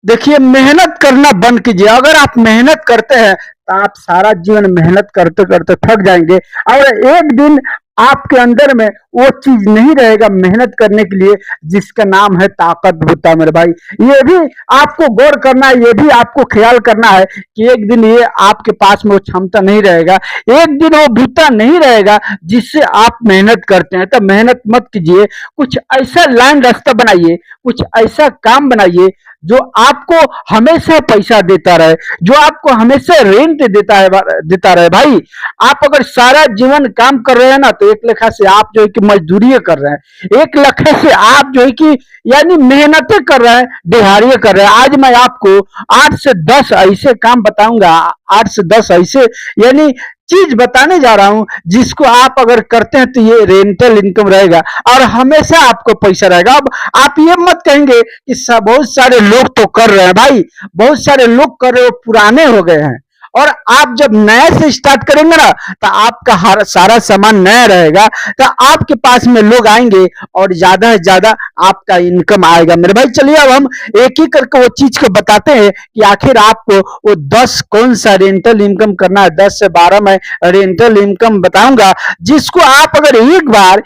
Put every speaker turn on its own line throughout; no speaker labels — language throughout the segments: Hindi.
देखिए, मेहनत करना बंद कीजिए। अगर आप मेहनत करते हैं तो आप सारा जीवन मेहनत करते करते थक जाएंगे और एक दिन आपके अंदर में वो चीज नहीं रहेगा मेहनत करने के लिए, जिसका नाम है ताकत भूता मेरे भाई। ये भी आपको गौर करना है, ये भी आपको ख्याल करना है कि एक दिन ये आपके पास में वो क्षमता नहीं रहेगा, एक दिन वो भूता नहीं रहेगा जिससे आप मेहनत करते हैं। तो मेहनत मत कीजिए, कुछ ऐसा लाइन रास्ता बनाइए, कुछ ऐसा काम बनाइए जो आपको हमेशा पैसा देता रहे, जो आपको हमेशा रेंट देता रहे भाई। आप अगर सारा जीवन काम कर रहे हैं ना, तो एक लेखा से आप जो है कि मजदूरी कर रहे हैं, एक लेखा से आप जो है कि यानी मेहनतें कर रहे हैं, दिहाड़ियां कर रहे हैं। आज मैं आपको 8 से 10 ऐसे काम बताऊंगा, 8 से 10 ऐसे यानी चीज बताने जा रहा हूं जिसको आप अगर करते हैं तो ये रेंटल इनकम रहेगा और हमेशा आपको पैसा रहेगा। अब आप ये मत कहेंगे कि बहुत सारे लोग तो कर रहे हैं भाई, बहुत सारे लोग कर रहे हो, पुराने हो गए हैं। और आप जब नए से स्टार्ट करेंगे ना, तो आपका हर सारा सामान नया रहेगा, तो आपके पास में लोग आएंगे और ज्यादा से ज्यादा आपका इनकम आएगा मेरे भाई। चलिए अब हम एक एक करके वो चीज को बताते हैं कि आखिर आपको वो 10 कौन सा रेंटल इनकम करना है। 10 से 12 मैं रेंटल इनकम बताऊंगा जिसको आप अगर एक बार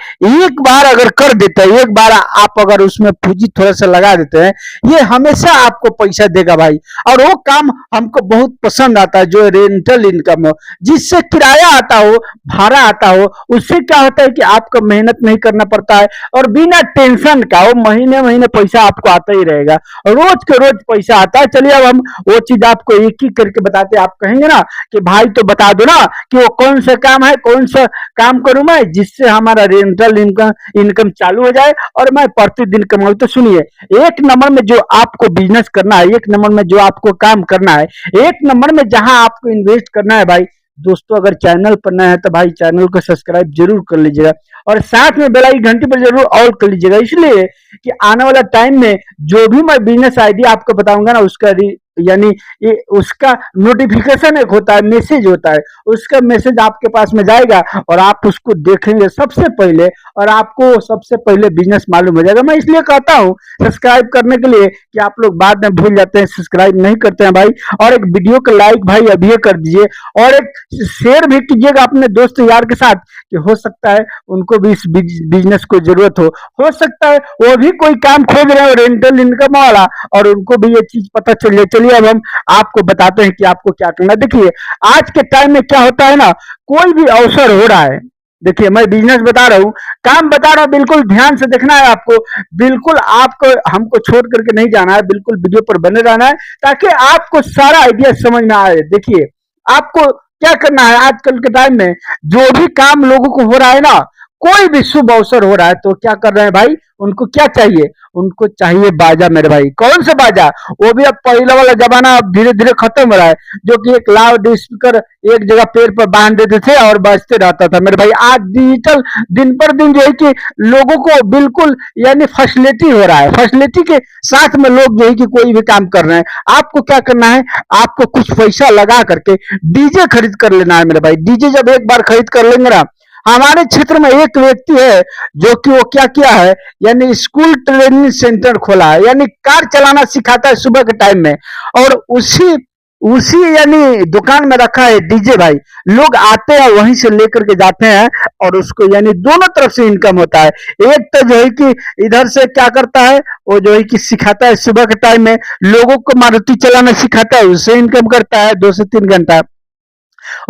अगर कर देते हैं, एक बार आप अगर उसमें पूंजी थोड़ा सा लगा देते हैं, ये हमेशा आपको पैसा देगा भाई। और वो काम हमको बहुत पसंद आता है जो रेंटल इनकम हो, जिससे किराया आता हो, भाड़ा आता हो। उससे क्या होता है कि आपको मेहनत नहीं करना पड़ता है और बिना टेंशन का वो महीने महीने पैसा आपको आता ही रहेगा, रोज के रोज पैसा आता है। चलिए अब हम वो चीज आपको एक ही करके बताते हैं। आप कहेंगे ना कि भाई तो बता दो ना कि वो कौन सा काम है, कौन सा काम करूं मैं जिससे हमारा रेंटल इनकम इनकम चालू हो जाए और मैं प्रतिदिन कमाऊं। तो सुनिए, एक नंबर में जो आपको बिजनेस करना है, एक नंबर में जो आपको काम करना है, एक नंबर में जहां आपको इन्वेस्ट करना है भाई दोस्तों, अगर चैनल पर नया है तो भाई चैनल को सब्सक्राइब जरूर कर लीजिएगा और साथ में बेल आइकन घंटी पर जरूर ऑल कर लीजिएगा, इसलिए कि आने वाला टाइम में जो भी मैं बिजनेस आइडिया आपको बताऊंगा ना, उसका यानी ये उसका नोटिफिकेशन एक होता है, मैसेज होता है, उसका मैसेज आपके पास में जाएगा और आप उसको देखेंगे सबसे पहले और आपको सबसे पहले बिजनेस मालूम हो जाएगा। मैं इसलिए कहता हूँ सब्सक्राइब करने के लिए कि आप लोग बाद में भूल जाते हैं, सब्सक्राइब नहीं करते हैं भाई। और एक वीडियो को लाइक भाई अभी कर दीजिए और एक शेयर भी कीजिएगा अपने दोस्त यार के साथ, कि हो सकता है उनको भी इस बिजनेस को जरूरत हो सकता है वो भी कोई काम खोज रहे हो रेंटल इनकम वाला और उनको भी ये चीज पता चल जाए। चलिए अब हम आपको बताते हैं कि आपको क्या करना है। देखिए, आज के टाइम में क्या होता है ना, कोई भी अवसर हो रहा है, देखिए मैं बिजनेस बता रहा हूँ, काम बता रहा हूँ, बिल्कुल ध्यान से देखना है आपको, बिल्कुल आपको हमको छोड़ करके नहीं जाना है, बिल्कुल वीडियो पर बने रहना है ताकि आपको सारा आइडिया समझ में आए। देखिए, आपको क्या करना है, आजकल के टाइम में जो भी काम लोगों को हो रहा है ना, कोई भी शुभ अवसर हो रहा है तो क्या कर रहे हैं भाई, उनको क्या चाहिए, उनको चाहिए बाजा मेरे भाई। कौन सा बाजा, वो भी अब पहला वाला जमाना अब धीरे धीरे खत्म हो रहा है, जो कि एक लाउड स्पीकर एक जगह पेड़ पर बांध देते थे और बजते रहता था मेरे भाई। आज डिजिटल दिन पर दिन जो है कि लोगों को बिल्कुल यानी फैसिलिटी हो रहा है, फैसिलिटी के साथ में लोग जो है कि कोई भी काम कर रहे हैं। आपको क्या करना है, आपको कुछ पैसा लगा करके डीजे खरीद कर लेना है मेरे भाई। डीजे जब एक बार खरीद कर लेंगे ना, हमारे क्षेत्र में एक व्यक्ति है जो कि वो क्या किया है, यानी स्कूल ट्रेनिंग सेंटर खोला है, यानी कार चलाना सिखाता है सुबह के टाइम में और उसी उसी यानी दुकान में रखा है डीजे भाई। लोग आते हैं वहीं से लेकर के जाते हैं और उसको यानी दोनों तरफ से इनकम होता है। एक तो जो है कि इधर से क्या करता है, वो जो है कि सिखाता है सुबह के टाइम में लोगों को मारुति चलाना सिखाता है, उससे इनकम करता है 2 से 3 घंटा।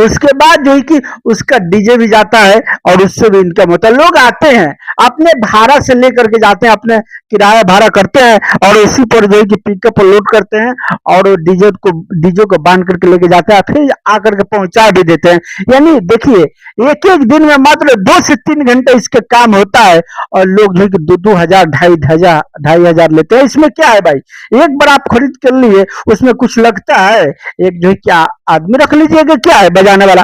उसके बाद जो है कि उसका डीजे भी जाता है और उससे भी इनकम होता है। लोग आते हैं अपने भाड़ा से लेकर के जाते हैं, अपने किराया भाड़ा करते हैं और उसी पर जो है कि पिकअप लोड करते हैं और डीजे को बांध करके लेके जाते हैं, फिर आकर के पहुंचा भी देते हैं। यानी देखिए, एक एक दिन में मात्र 2 से 3 घंटे इसका काम होता है और लोग जो है कि 2-2 हजार 2,500 लेते हैं। इसमें क्या है भाई, एक बार आप खरीद कर लिए, उसमें कुछ लगता है, एक जो है क्या आदमी रख लीजिएगा, क्या है बजाने वाला,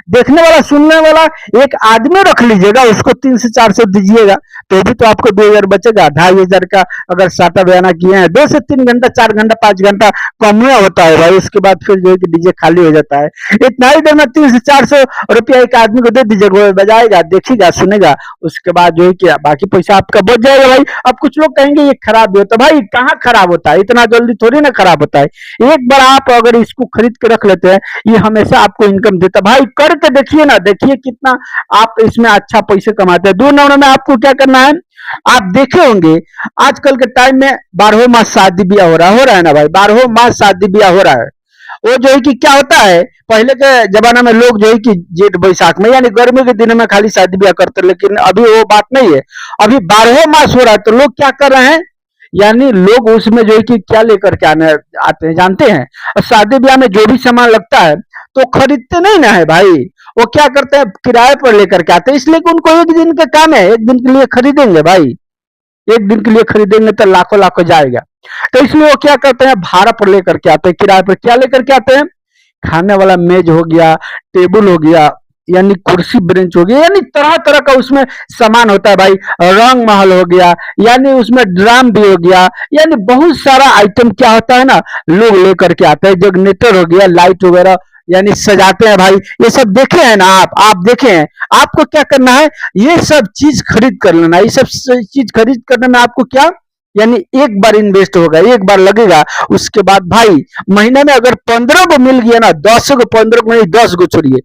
देखने वाला सुनने वाला एक आदमी रख लीजिएगा, उसको 300 से 400 दीजिएगा तो भी तो आपको 2000 बचेगा। 2500 का अगर साटा बयाना किए हैं 2 से 3 घंटा 4 घंटा 5 घंटा कम में होता है भाई, उसके बाद फिर जो है कि डीजे खाली हो जाता है। इतना ही देर में 300 से 400 रुपया एक आदमी को दे दीजिएगा, वो बजाएगा, देखेगा, सुनेगा, उसके बाद जो है कि बाकी पैसा आपका बच जाएगा भाई। अब कुछ लोग कहेंगे ये खराब भी होता है, भाई कहाँ खराब होता है, इतना जल्दी थोड़ी ना खराब होता है। एक बार आप अगर इसको खरीद के रख लेते हैं, ये हमेशा आपको इनकम देता है भाई। करके देखिए ना, देखिए कितना आप इसमें अच्छा पैसे कमाते हैं। 2 नंबर में आपको क्या करना है, आप देखे होंगे आजकल के टाइम में 12 मास शादी ब्याह हो रहा है ना भाई, 12 मास शादी ब्याह हो रहा है। वो जो है कि क्या होता है, पहले के जमाना में लोग जो है कि जेठ बैसाख में यानी गर्मी के दिनों में खाली शादी ब्याह करते, लेकिन अभी वो बात नहीं है। अभी 12 मास हो रहा है तो लोग क्या कर रहे हैं, यानी लोग उसमें जो है कि क्या लेकर के आने आते हैं जानते हैं, और शादी ब्याह में जो भी सामान लगता है तो खरीदते नहीं ना है भाई, वो क्या करते हैं किराए पर लेकर के आते हैं। इसलिए कि उनको एक दिन का काम है, एक दिन के लिए खरीदेंगे भाई, एक दिन के लिए खरीदेंगे तो लाखों लाखों जाएगा। तो इसलिए वो क्या करते हैं भाड़ा पर लेकर के आते हैं, किराए पर क्या लेकर के आते हैं, खाने वाला मेज हो गया, टेबल हो गया, यानी कुर्सी बेंच हो गया, यानी तरह तरह का उसमें सामान होता है भाई। रंग महल हो गया, यानी उसमें ड्राम भी हो गया, यानी बहुत सारा आइटम क्या होता है ना लोग लेकर के आते हैं। जनरेटर हो गया, लाइट वगैरह यानी सजाते हैं भाई। ये सब देखे हैं ना आप देखे हैं। आपको क्या करना है, ये सब चीज खरीद कर लेना। ये सब चीज खरीद करने में आपको क्या, यानी एक बार इन्वेस्ट होगा, एक बार लगेगा, उसके बाद भाई महीने में अगर 15 को मिल गया ना, 10 को, 15 को नहीं 10 को छोड़िए,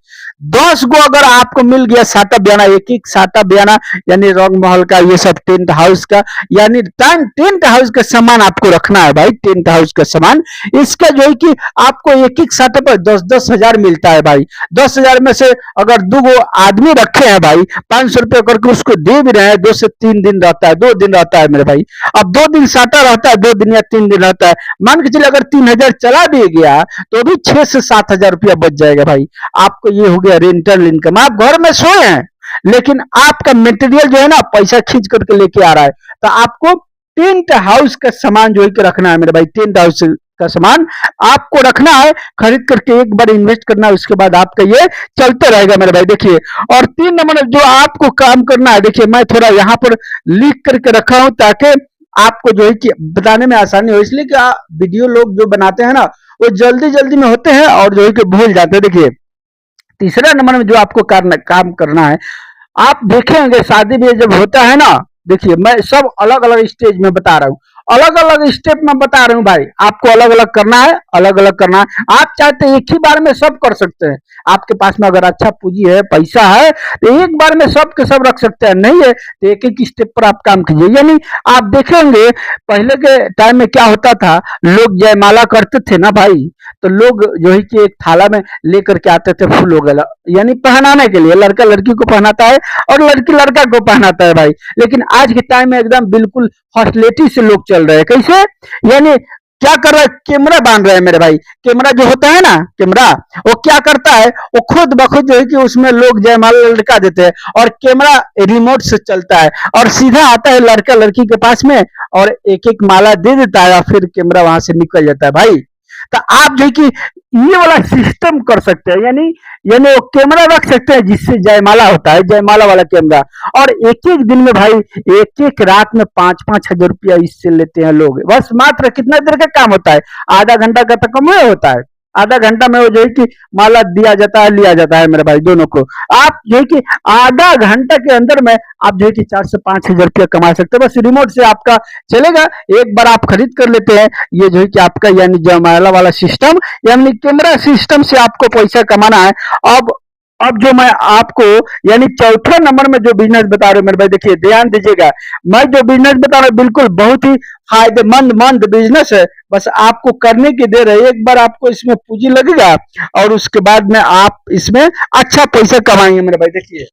10 को अगर आपको मिल गया साटा बयाना, एक एक साटा बयाना, यानी रंग महल का, ये सब टेंट हाउस का, यानी टेंट हाउस का सामान आपको रखना है भाई। टेंट हाउस का सामान इसका जो है कि आपको एक एक साटा पर 10-10 हजार मिलता है भाई। 10 हजार में से अगर 2 आदमी रखे हैं भाई, 500 रुपये करके उसको दे भी रहे हैं, 2 से 3 दिन रहता है, 2 दिन रहता है मेरे भाई। अब 2 दिन साटा रहता है, 2 दिन या 3 दिन रहता है, मान के चलिए अगर 3000 चला भी गया तो भी 6 से 7 हजार रुपया बच जाएगा भाई। आपको ये हो गया रेंटल इनकम। आप घर में सोए हैं लेकिन आपका मटेरियल जो है ना पैसा खींच करके लेके आ रहा है। तो आपको टेंट हाउस का सामान जो है कि रखना है मेरे भाई, टेंट हाउस का सामान आपको रखना है, खरीद करके एक बार इन्वेस्ट करना है, उसके बाद आपका ये चलते रहेगा मेरे भाई। देखिए, और 3 नंबर जो आपको काम करना है, देखिए मैं थोड़ा यहाँ पर लिख करके रखा हूं ताकि आपको जो है कि बताने में आसानी हो, इसलिए कि वीडियो लोग जो बनाते हैं ना वो जल्दी जल्दी में होते हैं और जो है कि भूल जाते हैं। देखिए, तीसरा नंबर में जो आपको काम करना है, आप देखेंगे शादी में जब होता है ना, देखिए मैं सब अलग अलग स्टेज में बता रहा हूँ, अलग अलग स्टेप में बता रहा हूँ भाई। आपको अलग अलग करना है, अलग अलग करना है। आप चाहते एक ही बार में सब कर सकते हैं, आपके पास में अगर अच्छा पूंजी है, पैसा है, तो एक बार में सब के सब रख सकते हैं। नहीं है तो एक एक स्टेप पर आप काम कीजिए। यानी आप देखेंगे पहले के टाइम में क्या होता था, लोग जयमाला करते थे ना भाई, तो लोग जो है कि एक थाला में लेकर के आते थे फूल वगैरह, यानी पहनाने के लिए, लड़का लड़की को पहनाता है और लड़की लड़का को पहनाता है भाई। लेकिन आज के टाइम में एकदम बिल्कुल फॉर्चुनेटली से लोग चल रहे हैं। कैसे, यानी क्या कर रहा है, कैमरा बांध रहे हैं मेरे भाई। कैमरा जो होता है ना, कैमरा वो क्या करता है, वो खुद बखुद जो है कि उसमें लोग जयमाला लटका देते हैं और कैमरा रिमोट से चलता है और सीधा आता है लड़का लड़की के पास में और एक एक माला दे देता है और फिर कैमरा वहां से निकल जाता है भाई। तो आप जो है कि ये वाला सिस्टम कर सकते हैं, यानी यानी वो कैमरा रख सकते हैं जिससे जयमाला होता है, जयमाला वाला कैमरा। और एक एक दिन में भाई, एक एक रात में 5-5 हजार रुपया इससे लेते हैं लोग। बस मात्र कितना देर का काम होता है, आधा घंटा का तो कम होता है, आधा घंटा में वो जो है कि माला दिया जाता है, लिया जाता है मेरे भाई दोनों को। आप जो है कि आधा घंटा के अंदर में आप जो है कि 4 से 5 हजार रुपया कमा सकते हैं, बस रिमोट से आपका चलेगा। एक बार आप खरीद कर लेते हैं, ये जो है कि आपका यानी जयमाला वाला सिस्टम, यानी कैमरा सिस्टम से आपको पैसा कमाना है। अब जो मैं आपको यानी चौथे नंबर में जो बिजनेस बता रहा हूं मेरे भाई, देखिए ध्यान दीजिएगा, मैं जो बिजनेस बता रहा हूं बिल्कुल बहुत ही फायदेमंद बिजनेस है। बस आपको करने की देर है, एक बार आपको इसमें पूंजी लगेगा और उसके बाद में आप इसमें अच्छा पैसा कमाएंगे मेरे भाई। देखिए,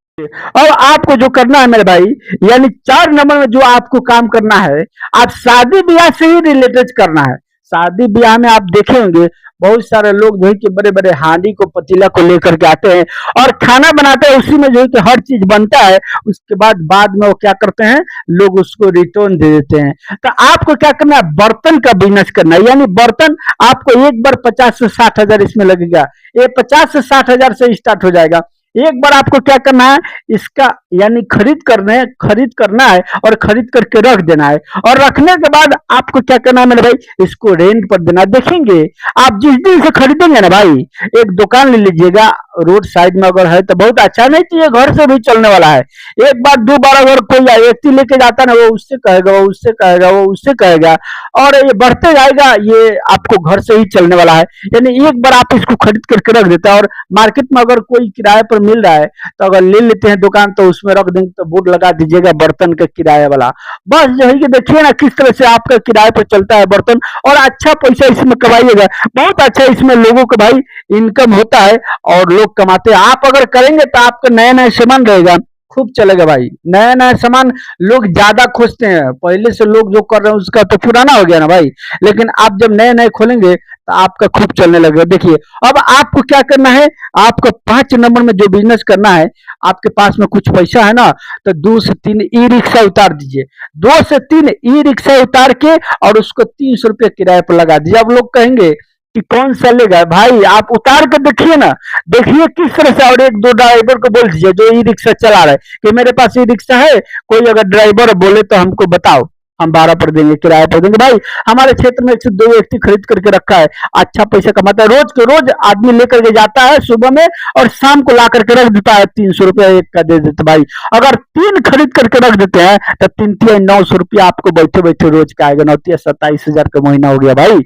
अब आपको जो करना है मेरे भाई, यानी 4 नंबर में जो आपको काम करना है, आप शादी ब्याह से ही रिलेटेड करना है। शादी ब्याह में आप देखे होंगे बहुत सारे लोग जो है कि बड़े बड़े हांडी को पतीला को लेकर के आते हैं और खाना बनाते हैं, उसी में जो है कि हर चीज बनता है। उसके बाद में वो क्या करते हैं, लोग उसको रिटर्न दे देते हैं। तो आपको क्या करना है, बर्तन का बिजनेस करना है। यानी बर्तन आपको एक बार 50 से 60 हजार इसमें लगेगा। ये 50 से 60 हजार से स्टार्ट हो जाएगा। एक बार आपको क्या करना है, इसका यानी खरीद करना है और खरीद करके रख देना है। और रखने के बाद आपको क्या करना है मेरे भाई, इसको रेंट पर देना। देखेंगे आप जिस दिन से खरीदेंगे ना भाई, एक दुकान ले लीजिएगा रोड साइड में अगर है तो बहुत अच्छा, नहीं तो ये घर से भी चलने वाला है। एक बार दो बार अगर कोई व्यक्ति लेके जाता है ना, वो उससे कहेगा, वो उससे कहेगा, वो उससे कहेगा, और ये बढ़ते जाएगा, ये आपको घर से ही चलने वाला है। यानी एक बार आप इसको खरीद करके रख देते हैं, और मार्केट में अगर कोई किराए पर मिल रहा है तो अगर ले लेते हैं दुकान, तो उसमें रख देंगे, तो बोर्ड लगा दीजिएगा बर्तन का किराया वाला। बस जो है कि देखिए ना किस तरह से आपका किराए पर चलता है बर्तन, और अच्छा पैसा इसमें कमाइएगा। बहुत अच्छा इसमें लोगों को भाई इनकम होता है और लोग कमाते हैं। आप अगर करेंगे तो आपका नया नया सामान रहेगा, खूब चलेगा भाई। नया नया सामान लोग ज्यादा खोजते हैं। पहले से लोग जो कर रहे हैं उसका तो पुराना हो गया ना भाई, लेकिन आप जब नए नए खोलेंगे तो आपका खूब चलने लगेगा। देखिए अब आपको क्या करना है, आपको 5 नंबर में जो बिजनेस करना है, आपके पास में कुछ पैसा है ना, तो 2 से 3 ई रिक्शा उतार दीजिए। 2 से 3 ई रिक्शा उतार के और उसको 300 रुपये किराए पर लगा दीजिए। अब लोग कहेंगे कि कौन सा लेगा, भाई आप उतार के देखिए ना, देखिए किस तरह से। और एक दो ड्राइवर को बोल दीजिए जो ई रिक्शा चला रहा है कि मेरे पास ई रिक्शा है, कोई अगर ड्राइवर बोले तो हमको बताओ, हम 12 पर देंगे, किराए पर देंगे। भाई हमारे क्षेत्र में 102 व्यक्ति खरीद करके रखा है, अच्छा पैसा कमाता है। रोज के रोज आदमी लेकर के जाता है सुबह में, और शाम को ला करके रख देता है। 300 रुपया एक का दे देते भाई। अगर 3 खरीद करके रख देते हैं तो 3 900 रुपया आपको बैठे बैठे रोज का आएगा। 9 27 हजार का महीना हो गया भाई।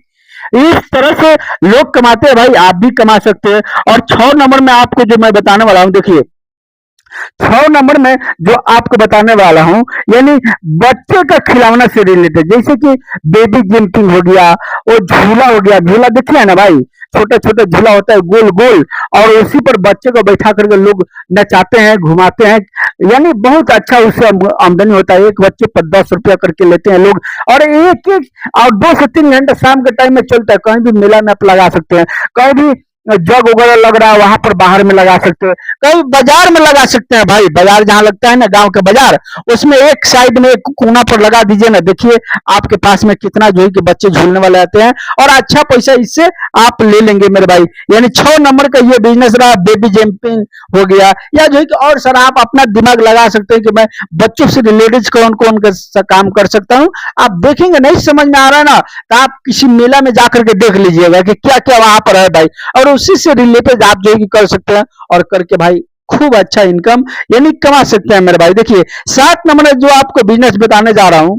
इस तरह से लोग कमाते हैं भाई, आप भी कमा सकते हैं। और 6 नंबर में आपको जो मैं बताने वाला हूं, देखिए 6 नंबर में जो आपको बताने वाला हूं, यानी बच्चे का खिलौना से रिलेटेड, जैसे कि बेबी जंपिंग हो गया, वो झूला हो गया। झूला देखिए ना भाई, छोटा छोटा झूला होता है गोल गोल, और उसी पर बच्चे को बैठा करके लोग नचाते हैं, घुमाते हैं। यानी बहुत अच्छा उससे आमदनी होता है। एक बच्चे पर 10 रुपया करके लेते हैं लोग, और एक एक और 2 से 3 घंटे शाम के टाइम में चलता है। कहीं भी मेला में आप लगा सकते हैं, कहीं भी जग वगैरह लग रहा है वहां पर बाहर में लगा सकते हैं, कहीं बाजार में लगा सकते हैं भाई। बाजार जहां लगता है ना, गांव के बाजार, उसमें एक साइड में एक कोना पर लगा दीजिए ना। देखिए आपके पास में कितना जो है कि बच्चे झूलने वाले आते हैं, और अच्छा पैसा इससे आप ले लेंगे मेरे भाई। यानी 6 नंबर का ये बिजनेस रहा, बेबी जंपिंग हो गया, या जो है कि और सर आप अपना दिमाग लगा सकते हैं कि मैं बच्चों से रिलेटेड कौन कौन का काम कर सकता हूँ। आप देखेंगे नहीं समझ में आ रहा है ना, तो आप किसी मेला में जाकर के देख लीजिएगा कि क्या क्या वहां पर है भाई, और उसी से रिलेटेड आप जो है कि कर सकते हैं, और करके भाई खूब अच्छा इनकम यानी कमा सकते हैं मेरे भाई। देखिए 7 नंबर में जो आपको बिजनेस बताने जा रहा हूं,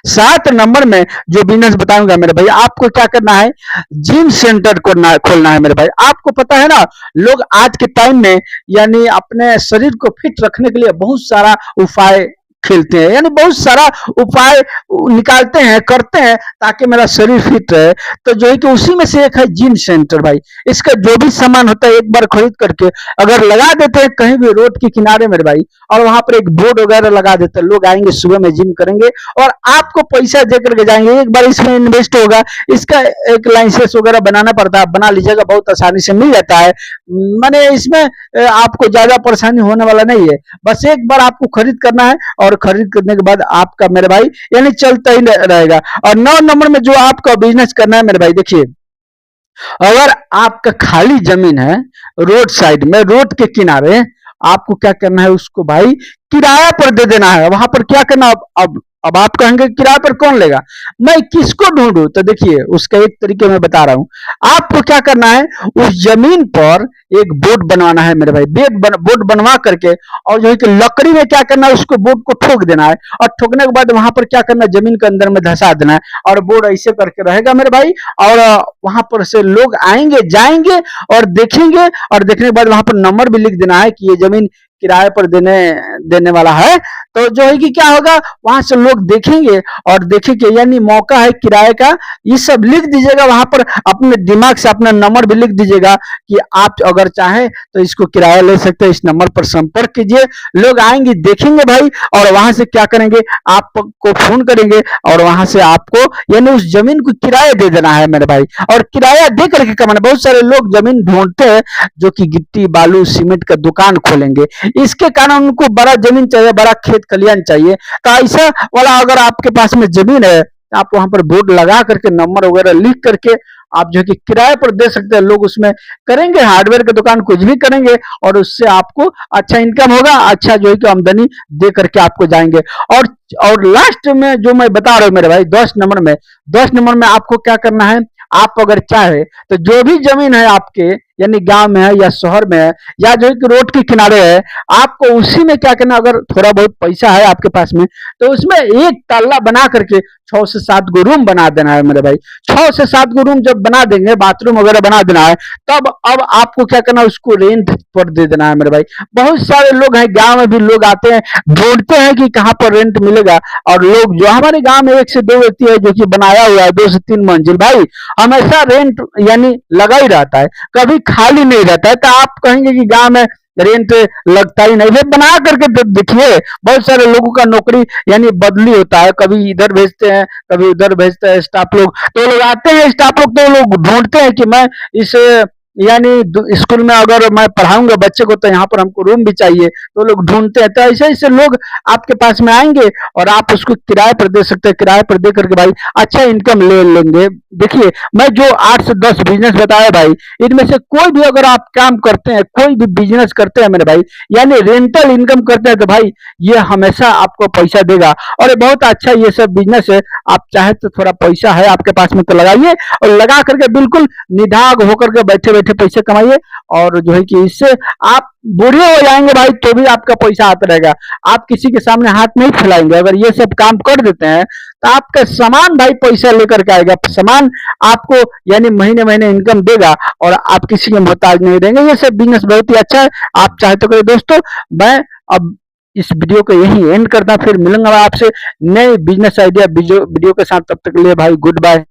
7 नंबर में जो बिजनेस बताऊंगा मेरे भाई, आपको क्या करना है, जिम सेंटर खोलना है मेरे भाई। आपको पता है ना, लोग आज के टाइम में यानी अपने शरीर को फिट रखने के लिए बहुत सारा उपाय खेलते हैं, यानी बहुत सारा उपाय निकालते हैं, करते हैं, ताकि मेरा शरीर फिट रहे। तो जो है कि उसी में से एक है जिम सेंटर भाई। इसका जो भी सामान होता है एक बार खरीद करके अगर लगा देते हैं कहीं भी रोड के किनारे मेरे भाई, और वहां पर एक बोर्ड वगैरह लगा देते हैं, लोग आएंगे सुबह में जिम करेंगे और आपको पैसा दे करके जाएंगे। एक बार इसमें इन्वेस्ट होगा, इसका एक लाइसेंस वगैरह बनाना पड़ता है, बना लीजिएगा, बहुत आसानी से मिल जाता है। माने इसमें आपको ज्यादा परेशानी होने वाला नहीं है। बस एक बार आपको खरीद करना है, और खरीद करने के बाद आपका मेरे भाई यानी चलता ही रहेगा। और 9 नंबर में जो आपका बिजनेस करना है मेरे भाई, देखिए अगर आपका खाली जमीन है रोड साइड में, रोड के किनारे, आपको क्या करना है, उसको भाई किराया पर दे देना है। वहां पर क्या करना, अब आप कहेंगे किराए पर कौन लेगा, मैं किसको ढूंढूं, तो देखिए उसका एक तरीके में बता रहा हूं। आपको क्या करना है, उस जमीन पर एक बोर्ड बनवाना है मेरे भाई। बोर्ड बनवा करके, और जो है कि लकड़ी में क्या करना है, उसको बोर्ड को ठोक देना है, और ठोकने के बाद वहां पर क्या करना है, जमीन के अंदर में धंसा देना है, और बोर्ड ऐसे करके रहेगा मेरे भाई। और वहां पर से लोग आएंगे जाएंगे और देखेंगे, और देखने के बाद वहां पर नंबर भी लिख देना है कि ये जमीन किराए पर देने देने वाला है, तो जो है कि क्या होगा, वहां से लोग देखेंगे और देखेंगे, यानी मौका है किराए का। ये सब लिख दीजिएगा वहां पर, अपने दिमाग से अपना नंबर भी लिख दीजिएगा कि आप अगर चाहें तो इसको किराया ले सकते हैं, इस नंबर पर संपर्क कीजिए। लोग आएंगे, देखेंगे भाई, और वहां से क्या करेंगे, आपको फोन करेंगे और वहां से आपको यानी उस जमीन को किराया दे देना है मेरे भाई। और किराया दे करके कमाना, बहुत सारे लोग जमीन ढूंढते हैं जो कि गिट्टी बालू सीमेंट का दुकान खोलेंगे, इसके कारण उनको बड़ा जमीन चाहिए, बड़ा खेत खलियान चाहिए। तो ऐसा वाला अगर आपके पास में जमीन है, आप वहां पर बोर्ड लगा करके नंबर वगैरह लिख करके आप जो है कि किराए पर दे सकते हैं। लोग उसमें करेंगे, हार्डवेयर की दुकान कुछ भी करेंगे और उससे आपको अच्छा इनकम होगा, अच्छा जो है कि आमदनी दे करके आपको जाएंगे। और और लास्ट में जो मैं बता रहा हूं मेरे भाई, 10 नंबर में आपको क्या करना है, आप अगर चाहे तो जो भी जमीन है आपके, यानी गांव में है या शहर में है या जो है कि रोड के किनारे है, आपको उसी में क्या करना, अगर थोड़ा बहुत पैसा है आपके पास में, तो उसमें एक ताला बना करके 6 से 7 गो रूम बना देना है मेरे भाई। 6 से 7 गो रूम जब बना देंगे, बाथरूम वगैरह बना देना है, तब अब आपको क्या करना है, उसको रेंट पर दे देना है मेरे भाई। बहुत सारे लोग हैं, गांव में भी लोग आते हैं, ढूंढते हैं कि कहाँ पर रेंट मिलेगा। और लोग जो हमारे गांव में 1 से 2 व्यक्ति है जो कि बनाया हुआ है 2 से 3 मंजिल भाई, हमेशा रेंट यानी लगा ही रहता है, कभी खाली नहीं रहता है। तो आप कहेंगे कि गांव में रेंट लगता ही नहीं है, बना करके देखिए, बहुत सारे लोगों का नौकरी यानी बदली होता है, कभी इधर भेजते हैं कभी उधर भेजते हैं स्टाफ लोग। तो लोग आते हैं स्टाफ लोग, तो लोग ढूंढते हैं कि मैं इस यानी स्कूल में अगर मैं पढ़ाऊंगा बच्चे को तो यहाँ पर हमको रूम भी चाहिए, तो लोग ढूंढते हैं। तो ऐसे ऐसे लोग आपके पास में आएंगे और आप उसको किराए पर दे सकते हैं, किराए पर दे करके भाई अच्छा इनकम ले लेंगे। देखिए, मैं जो 8 से 10 बिजनेस बताया भाई, इनमें से कोई भी अगर आप काम करते हैं, कोई भी बिजनेस करते हैं मेरे भाई, यानी रेंटल इनकम करते हैं, तो भाई ये हमेशा आपको पैसा देगा। और ये बहुत अच्छा ये सब बिजनेस है। आप चाहे तो थोड़ा पैसा है आपके पास में तो लगाइए, और लगा करके बिल्कुल निदाग होकर के बैठे बैठे पैसे कमाइए। और जो है कि इससे आप बूढ़े हो जाएंगे भाई तो भी आपका पैसा आता रहेगा, आप किसी के सामने हाथ नहीं फैलाएंगे। अगर ये सब काम कर देते हैं तो आपका सामान भाई पैसा लेकर के आएगा, सामान आपको यानी महीने महीने इनकम देगा और आप किसी के मोहताज नहीं रहेंगे। ये सब बिजनेस बहुत ही अच्छा है, आप चाहे तो करें दोस्तों। मैं अब इस वीडियो को यही एंड करता, फिर मिलूंगा मैं आपसे नए बिजनेस आइडिया वीडियो के साथ। तब तक के लिए भाई गुड बाय।